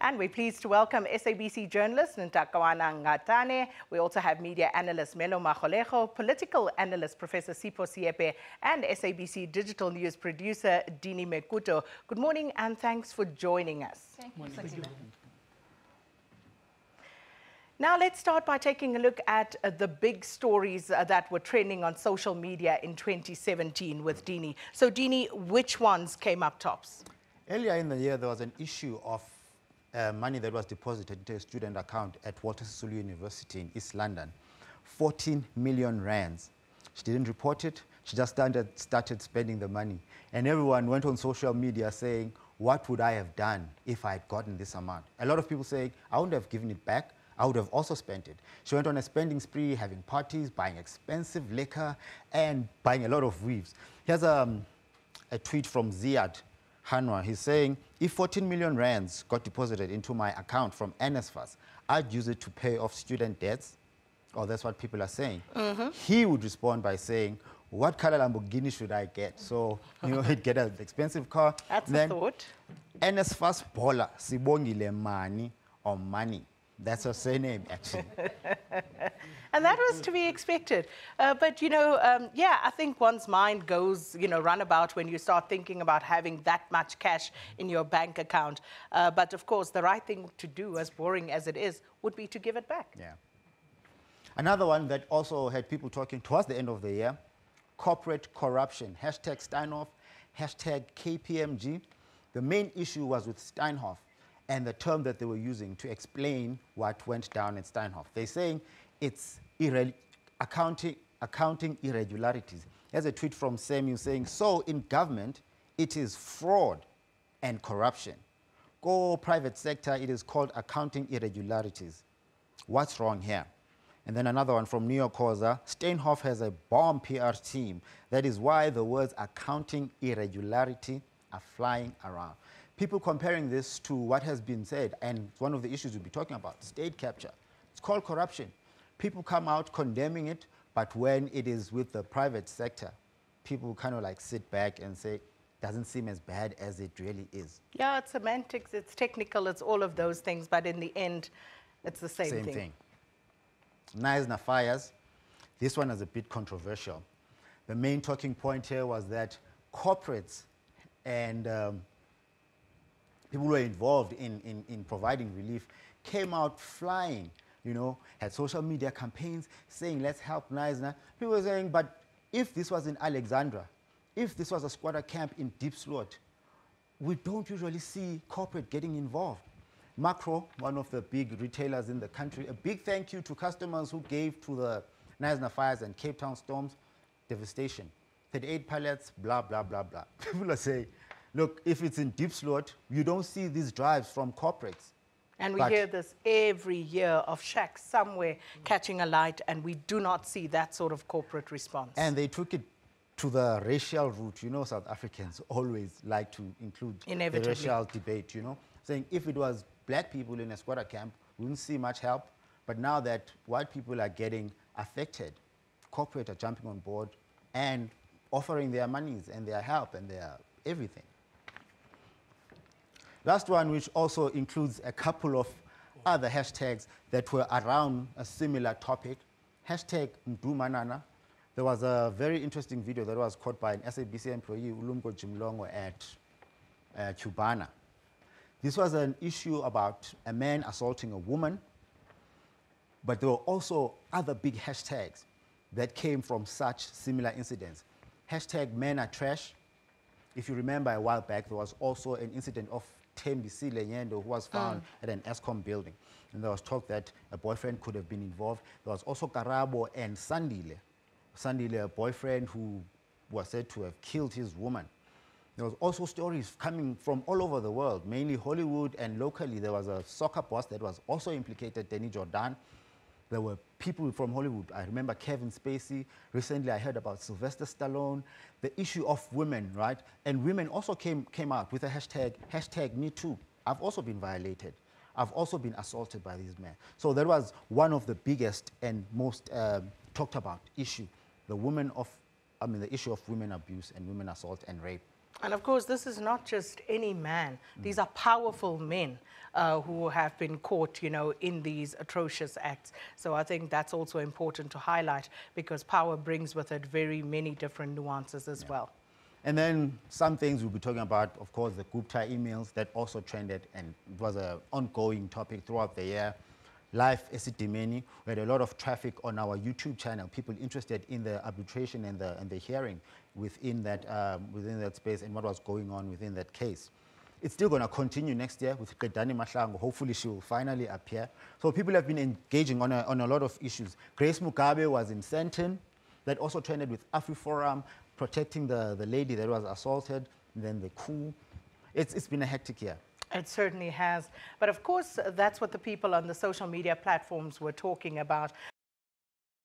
And we're pleased to welcome SABC journalist Nntakawana Ngatane. We also have media analyst Melo Magolejo, political analyst Professor Sipho Siepe, and SABC digital news producer Dinilohlanga Mekuto. Good morning and thanks for joining us. Thank you. Now let's start by taking a look at the big stories that were trending on social media in 2017 with Dini. So Dini, which ones came up tops? Earlier in the year, there was an issue of money that was deposited into a student account at Walter Sisulu University in East London, 14 million rands. She didn't report it. She just started spending the money. And everyone went on social media saying, what would I have done if I had gotten this amount? A lot of people saying, I wouldn't have given it back. I would have also spent it. She went on a spending spree, having parties, buying expensive liquor, and buying a lot of weaves. Here's a tweet from Ziad Hanwa. He's saying, if 14 million rands got deposited into my account from NSFAS, I'd use it to pay off student debts. Or that's what people are saying. He would respond by saying, what color Lamborghini should I get? So, he'd get an expensive car. That's then, a thought. NSFAS Bola, Sibongile Mani or Money. That's her surname, actually. And that was to be expected. But, yeah, I think one's mind goes, runabout when you start thinking about having that much cash in your bank account. But, of course, the right thing to do, as boring as it is, would be to give it back. Yeah. Another one that also had people talking towards the end of the year, corporate corruption, hashtag Steinhoff, hashtag KPMG. The main issue was with Steinhoff and the term that they were using to explain what went down at Steinhoff. They're saying it's accounting irregularities. Here's a tweet from Samuel saying, so in government, it is fraud and corruption. Go private sector, it is called accounting irregularities. What's wrong here? And then another one from New York Causa, Steinhoff has a bomb PR team. That is why the words accounting irregularity are flying around. People comparing this to what has been said, and one of the issues we'll be talking about, state capture. It's called corruption. People come out condemning it, but when it is with the private sector, people kind of like sit back and say, doesn't seem as bad as it really is. Yeah, it's semantics, it's technical, it's all of those things, but in the end, it's the same thing. Knysna fires. This one is a bit controversial. The main talking point here was that corporates and people who were involved in providing relief came out flying, had social media campaigns saying, let's help Knysna. People were saying, but if this was in Alexandra, if this was a squatter camp in Diepsloot, we don't usually see corporate getting involved. Macro, one of the big retailers in the country, a big thank you to customers who gave to the Knysna fires and Cape Town storms. Devastation. 38 pallets, blah, blah, blah, blah. People are saying, look, if it's in Diepsloot, you don't see these drives from corporates. And we hear this every year of shacks somewhere catching a light, and we do not see that sort of corporate response. And they took it to the racial route. South Africans always like to include the racial debate, saying if it was black people in a squatter camp, we wouldn't see much help. But now that white people are getting affected, corporate are jumping on board and offering their monies and their help and their everything. Last one, which also includes a couple of other hashtags that were around a similar topic, hashtag Mdumanana. There was a very interesting video that was caught by an SABC employee, Ulumko Jimlongo, at Cubana. This was an issue about a man assaulting a woman, but there were also other big hashtags that came from such similar incidents. Hashtag men are trash. If you remember a while back, there was also an incident of Tembisi Lenyendo who was found at an ESCOM building. And there was talk that a boyfriend could have been involved. There was also Karabo and Sandile. Sandile, a boyfriend who was said to have killed his woman. There was also stories coming from all over the world, mainly Hollywood, and locally there was a soccer boss that was also implicated, Denny Jordan. There were people from Hollywood. I remember Kevin Spacey. Recently I heard about Sylvester Stallone. The issue of women, right? And women also came out with a hashtag Me Too. I've also been violated. I've also been assaulted by these men. So that was one of the biggest and most talked about issue, the issue of women abuse and women assault and rape. And of course, this is not just any man. These are powerful men who have been caught, you know, in these atrocious acts. So I think that's also important to highlight, because power brings with it very many different nuances as well. And then some things we'll be talking about, of course, the Gupta emails that also trended, and it was an ongoing topic throughout the year. Life esidimeni, we had a lot of traffic on our YouTube channel, people interested in the arbitration and the hearing within that space and what was going on within that case. It's still going to continue next year with Dinilohlanga. Hopefully she will finally appear. So people have been engaging on a lot of issues. Grace Mugabe was in Sandton. That also trended with AfriForum, protecting the lady that was assaulted, and then the coup. It's been a hectic year. It certainly has. But of course, that's what the people on the social media platforms were talking about.